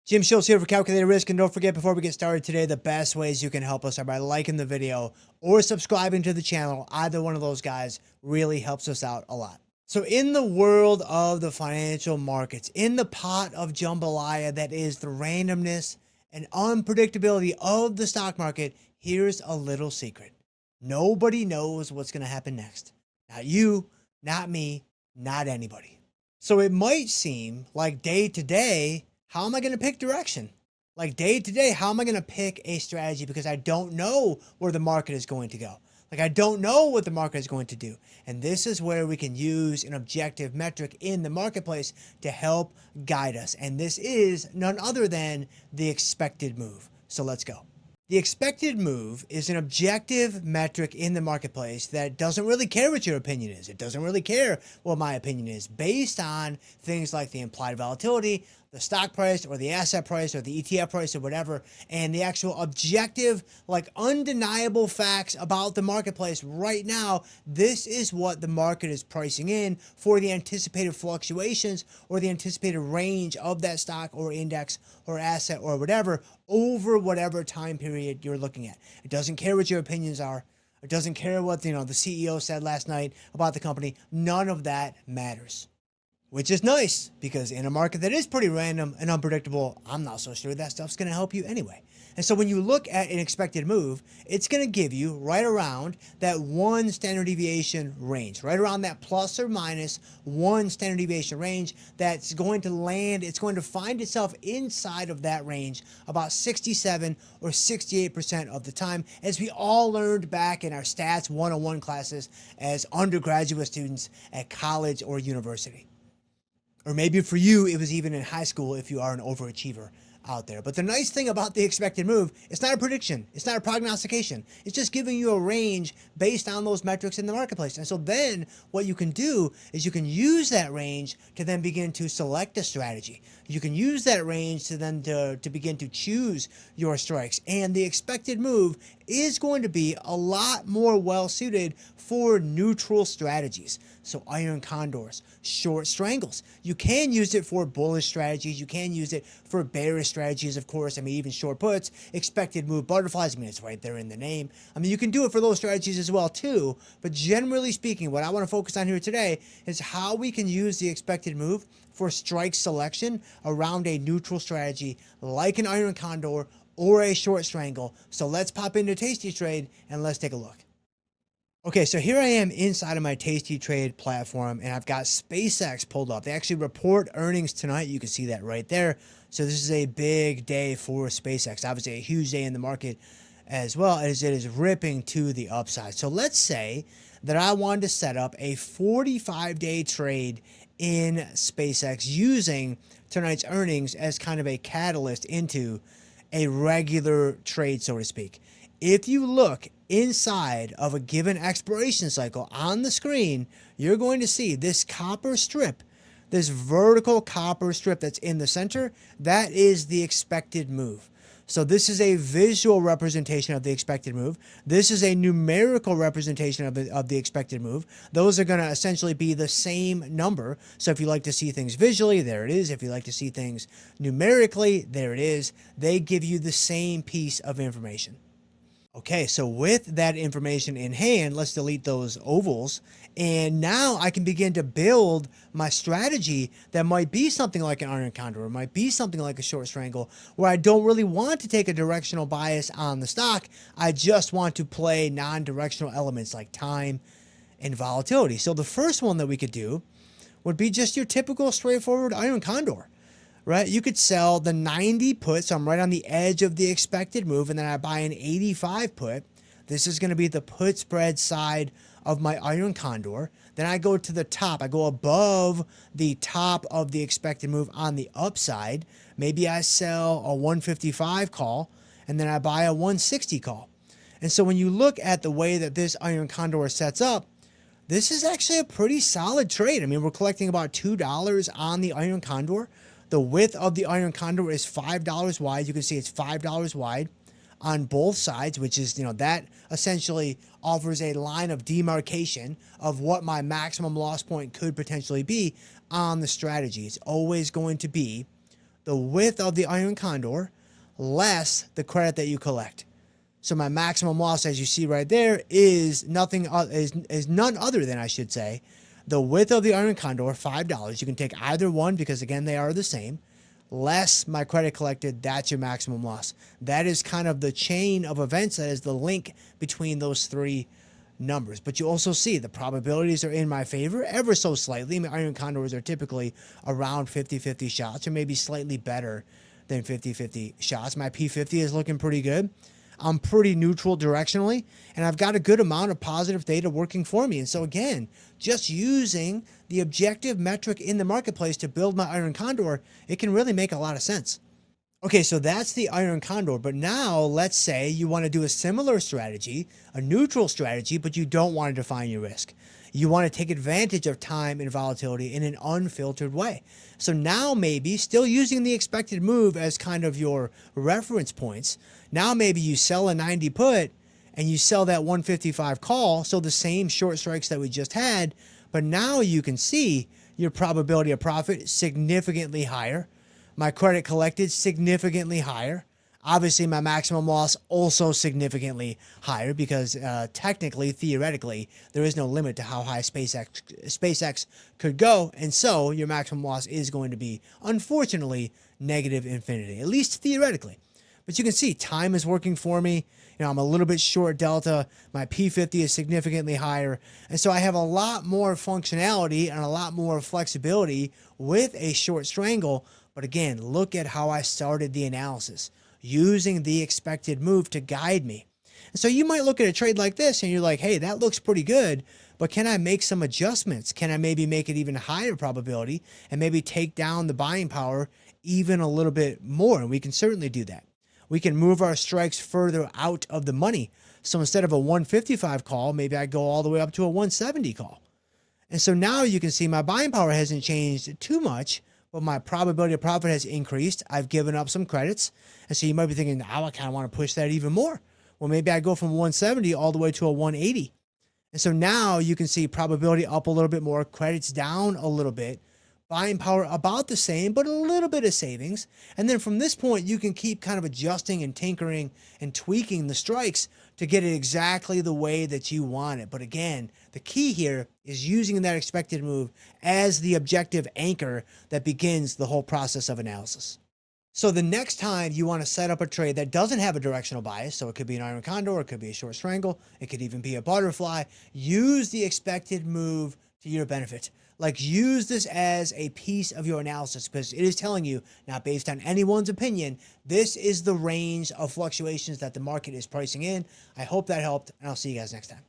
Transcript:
Jim Schultz here for Calculated Risk, and don't forget, before we get started today, the best ways you can help us are by liking the video or subscribing to the channel. Either one of those guys really helps us out a lot. So in the world of the financial markets, in the pot of jambalaya that is the randomness and unpredictability of the stock market, here's a little secret. Nobody knows what's going to happen next. Not you, not me, not anybody. So it might seem like day to day, how am I going to pick direction? Like day to day, how am I going to pick a strategy? Because I don't know where the market is going to go. Like I don't know what the market is going to do. And this is where we can use an objective metric in the marketplace to help guide us. And this is none other than the expected move. So let's go. The expected move is an objective metric in the marketplace that doesn't really care what your opinion is. It doesn't really care what my opinion is, based on things like the implied volatility, the stock price or the asset price or the ETF price or whatever, and the actual objective, like undeniable facts about the marketplace right now. This is what the market is pricing in for the anticipated fluctuations or the anticipated range of that stock or index or asset or whatever over whatever time period you're looking at. It doesn't care what your opinions are. It doesn't care what the CEO said last night about the company. None of that matters. Which is nice, because in a market that is pretty random and unpredictable, I'm not so sure that stuff's going to help you anyway. And so when you look at an expected move, it's going to give you right around that one standard deviation range, right around that plus or minus one standard deviation range that's going to land. It's going to find itself inside of that range about 67 or 68% of the time, as we all learned back in our stats 101 classes as undergraduate students at college or university. Or maybe for you, it was even in high school if you are an overachiever out there. But the nice thing about the expected move, it's not a prediction. It's not a prognostication. It's just giving you a range based on those metrics in the marketplace. And so then what you can do is you can use that range to then begin to select a strategy. You can use that range to then to begin to choose your strikes. And the expected move is going to be a lot more well suited for neutral strategies. So iron condors, short strangles. You can use it for bullish strategies. You can use it for bearish strategies, of course. I mean, even short puts, expected move butterflies. I mean, it's right there in the name. I mean, you can do it for those strategies as well too. But generally speaking, what I want to focus on here today is how we can use the expected move for strike selection around a neutral strategy like an iron condor or a short strangle. So let's pop into Tasty Trade and let's take a look. Okay, so here I am inside of my Tasty Trade platform, and I've got SpaceX pulled up. They actually report earnings tonight. You can see that right there. So this is a big day for SpaceX. Obviously a huge day in the market, as well as it is ripping to the upside. So let's say that I wanted to set up a 45-day trade in SpaceX using tonight's earnings as kind of a catalyst into a regular trade, so to speak. If you look inside of a given expiration cycle on the screen, you're going to see this copper strip, this vertical copper strip that's in the center. That is the expected move. So this is a visual representation of the expected move. This is a numerical representation of the expected move. Those are going to essentially be the same number. So if you like to see things visually, there it is. If you like to see things numerically, there it is. They give you the same piece of information. Okay, so with that information in hand, let's delete those ovals. And now I can begin to build my strategy that might be something like an iron condor, or might be something like a short strangle, where I don't really want to take a directional bias on the stock. I just want to play non-directional elements like time and volatility. So the first one that we could do would be just your typical straightforward iron condor. Right? You could sell the 90 put, so I'm right on the edge of the expected move, and then I buy an 85 put. This is going to be the put spread side of my iron condor. Then I go to the top. I go above the top of the expected move on the upside. Maybe I sell a 155 call, and then I buy a 160 call. And so when you look at the way that this iron condor sets up, this is actually a pretty solid trade. I mean, we're collecting about $2 on the iron condor. The width of the iron condor is $5 wide. You can see it's $5 wide on both sides, which is, that essentially offers a line of demarcation of what my maximum loss point could potentially be on the strategy. It's always going to be the width of the iron condor less the credit that you collect. So my maximum loss, as you see right there, is none other than, I should say, the width of the iron condor, $5. You can take either one because, again, they are the same, less my credit collected. That's your maximum loss. That is kind of the chain of events. That is the link between those three numbers. But you also see the probabilities are in my favor ever so slightly. My iron condors are typically around 50-50 shots, or maybe slightly better than 50-50 shots. My P50 is looking pretty good. I'm pretty neutral directionally, and I've got a good amount of positive data working for me. And so again, just using the objective metric in the marketplace to build my iron condor, it can really make a lot of sense. Okay, so that's the iron condor, but now let's say you want to do a similar strategy, a neutral strategy, but you don't want to define your risk. You want to take advantage of time and volatility in an unfiltered way. So now maybe, still using the expected move as kind of your reference points, now maybe you sell a 90 put and you sell that 155 call, so the same short strikes that we just had, but now you can see your probability of profit significantly higher. My credit collected significantly higher. Obviously, my maximum loss also significantly higher because technically, theoretically, there is no limit to how high SpaceX could go. And so your maximum loss is going to be, unfortunately, negative infinity, at least theoretically. But you can see time is working for me. You know, I'm a little bit short delta. My P50 is significantly higher. And so I have a lot more functionality and a lot more flexibility with a short strangle. But again, look at how I started the analysis, using the expected move to guide me. And so you might look at a trade like this and you're like, hey, that looks pretty good, but can I make some adjustments? Can I maybe make it even higher probability and maybe take down the buying power even a little bit more? And we can certainly do that. We can move our strikes further out of the money. So instead of a 155 call, maybe I go all the way up to a 170 call. And so now you can see my buying power hasn't changed too much, but my probability of profit has increased. I've given up some credits. And so you might be thinking, now I kind of want to push that even more. Well, maybe I go from 170 all the way to a 180. And so now you can see probability up a little bit more, credits down a little bit, buying power about the same, but a little bit of savings. And then from this point, you can keep kind of adjusting and tinkering and tweaking the strikes to get it exactly the way that you want it. But again, the key here is using that expected move as the objective anchor that begins the whole process of analysis. So the next time you want to set up a trade that doesn't have a directional bias, so it could be an iron condor, it could be a short strangle, it could even be a butterfly, use the expected move to your benefit. Like, use this as a piece of your analysis because it is telling you, not based on anyone's opinion, this is the range of fluctuations that the market is pricing in. I hope that helped, and I'll see you guys next time.